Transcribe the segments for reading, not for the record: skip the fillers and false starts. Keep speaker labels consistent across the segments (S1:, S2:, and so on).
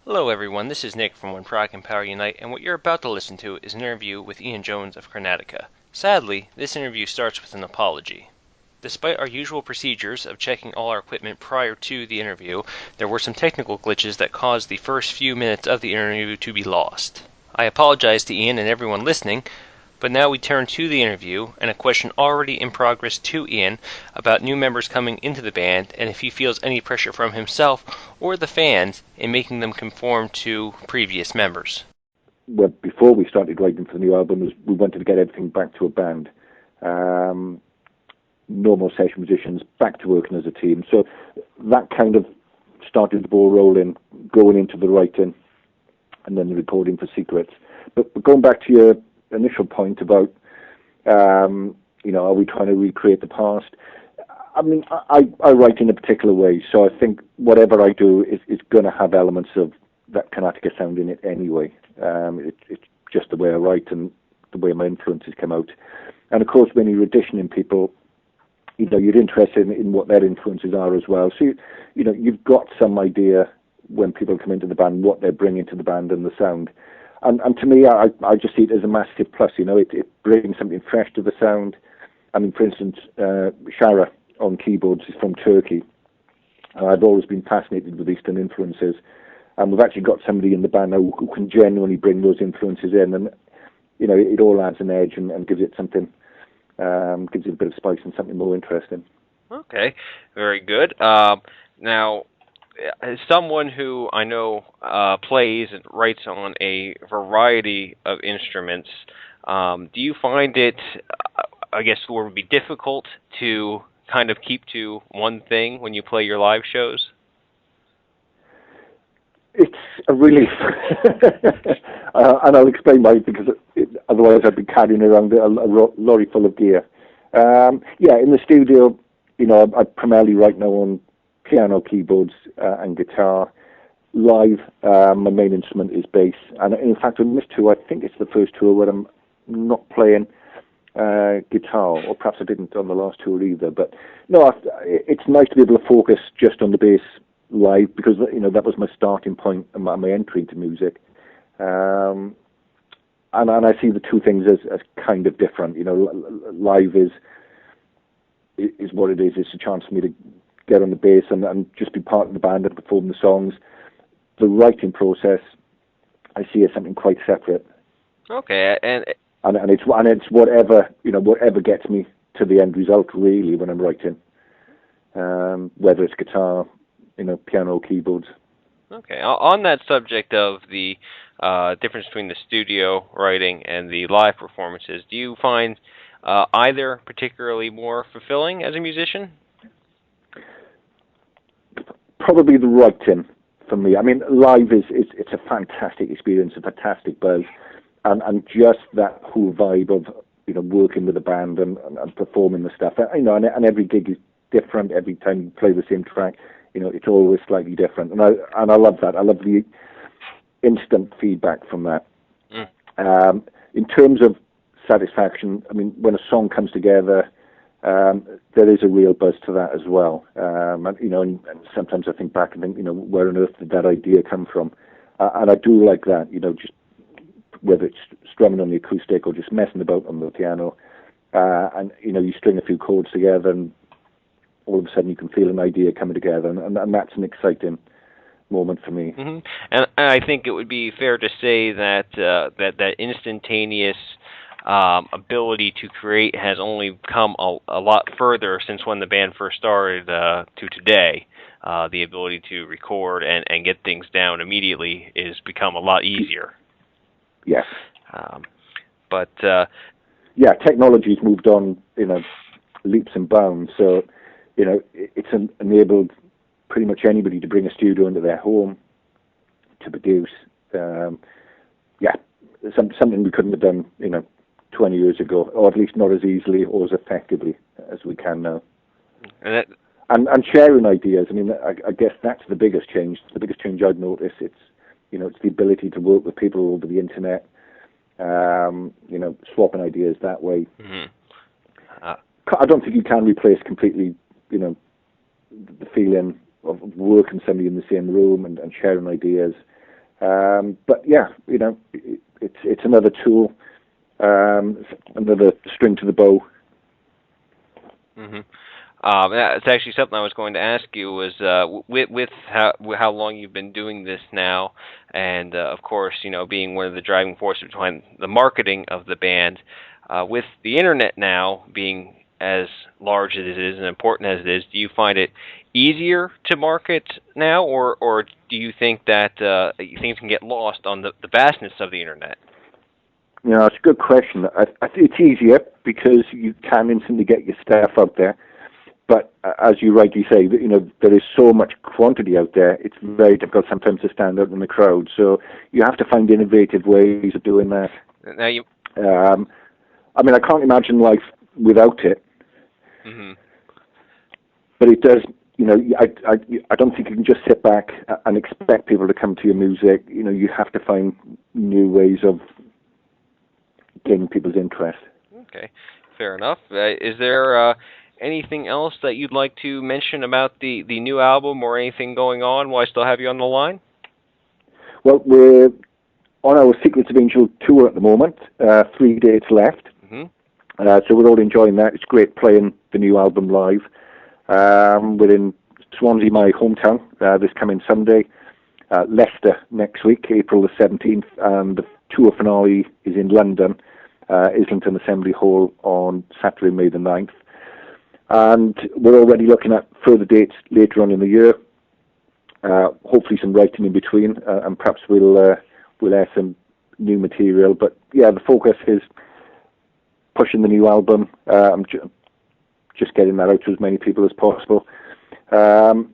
S1: Hello everyone, this is Nick from Prog and Power Unite, and what you're about to listen to is an interview with Ian Jones of Karnataka. Sadly, this interview starts with an apology. Despite our usual procedures of checking all our equipment prior to the interview, there were some technical glitches that caused the first few minutes of the interview to be lost. I apologize to Ian and everyone listening, but now we turn to the interview and a question already in progress to Ian about new members coming into the band and if he feels any pressure from himself or the fans in making them conform to previous members.
S2: Well, before we started writing for the new album, we wanted to get everything back to a band. Normal session musicians back to working as a team. So that kind of started the ball rolling, going into the writing and then the recording for Secrets. But going back to your initial point about, are we trying to recreate the past? I mean, I write in a particular way, so I think whatever I do is going to have elements of that Karnataka sound in it anyway. It's just the way I write and the way my influences come out. And of course, when you're auditioning people, you're interested in what their influences are as well. So, you've got some idea when people come into the band, what they're bringing to the band and the sound. And to me, I just see it as a massive plus. It brings something fresh to the sound. I mean, for instance, Shara on keyboards is from Turkey. I've always been fascinated with Eastern influences. And we've actually got somebody in the band now who can genuinely bring those influences in. And, it all adds an edge and gives it something, gives it a bit of spice and something more interesting.
S1: Okay, very good. Now, as someone who I know plays and writes on a variety of instruments, do you find it, would be difficult to kind of keep to one thing when you play your live shows?
S2: It's a relief, and I'll explain why, because otherwise I'd be carrying around a lorry full of gear. In the studio, I primarily write now on piano, keyboards, and guitar. Live, my main instrument is bass, and in fact on this tour, I think it's the first tour where I'm not playing guitar, or perhaps I didn't on the last tour either. But no, it's nice to be able to focus just on the bass live, because that was my starting point and my entry into music. And I see the two things as kind of different. Live is what it is. It's a chance for me to get on the bass and just be part of the band and perform the songs. The writing process, I see as something quite separate.
S1: Okay, and
S2: it's whatever gets me to the end result, really, when I'm writing. Whether it's guitar, piano, keyboards.
S1: Okay, on that subject of the difference between the studio writing and the live performances, do you find either particularly more fulfilling as a musician?
S2: Probably the writing for me. I mean, live it's a fantastic experience, a fantastic buzz, and just that whole vibe of working with the band and performing the stuff. And every gig is different. Every time you play the same track, it's always slightly different. And I love that. I love the instant feedback from that. In terms of satisfaction, I mean, when a song comes together, there is a real buzz to that as well. And sometimes I think back and think, where on earth did that idea come from? And I do like that, just whether it's strumming on the acoustic or just messing about on the piano. And, you string a few chords together and all of a sudden you can feel an idea coming together. And that's an exciting moment for me.
S1: Mm-hmm. And I think it would be fair to say that that instantaneous ability to create has only come a lot further since when the band first started to today. The ability to record and get things down immediately is become a lot easier.
S2: Yes.
S1: Technology's
S2: moved on, leaps and bounds. So, it's enabled pretty much anybody to bring a studio into their home to produce. Something we couldn't have done, 20 years ago, or at least not as easily or as effectively as we can now. And sharing ideas. I mean, I guess that's the biggest change. The biggest change I've noticed. It's the ability to work with people over the internet. Swapping ideas that way.
S1: Mm-hmm.
S2: I don't think you can replace completely, the feeling of working somebody in the same room and sharing ideas. But yeah, it's another tool, another string to the bow.
S1: Mm-hmm. That's actually something I was going to ask you was with how long you've been doing this now, and of course, being one of the driving forces behind the marketing of the band, with the internet now being as large as it is and important as it is, do you find it easier to market now, or do you think that things can get lost on the vastness of the internet?
S2: It's a good question. I think it's easier because you can instantly get your stuff out there. But as you rightly say, there is so much quantity out there. It's very difficult sometimes to stand out in the crowd. So you have to find innovative ways of doing that.
S1: Now you.
S2: I can't imagine life without it.
S1: Mm-hmm.
S2: But it does. I don't think you can just sit back and expect people to come to your music. You have to find new ways of gaining people's interest.
S1: Okay, fair enough. Is there anything else that you'd like to mention about the new album or anything going on while I still have you on the line?
S2: Well, we're on our Secrets of Angel tour at the moment. 3 dates left.
S1: Mm-hmm.
S2: So we're all enjoying that. It's great playing the new album live. We're in Swansea, my hometown, this coming Sunday. Leicester next week, April the 17th. And the tour finale is in London, Islington Assembly Hall on Saturday, May the 9th. And we're already looking at further dates later on in the year. Hopefully some writing in between, and perhaps we'll air some new material. But yeah, the focus is pushing the new album. Just getting that out to as many people as possible, and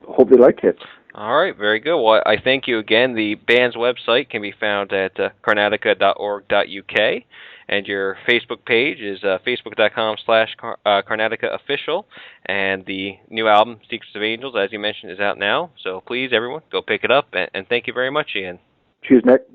S2: hope they like it.
S1: All right, very good. Well, I thank you again. The band's website can be found at karnataka.org.uk, and your Facebook page is facebook.com/Karnataka official, and the new album, Secrets of Angels, as you mentioned, is out now. So please, everyone, go pick it up, and thank you very much, Ian.
S2: Cheers, Nick.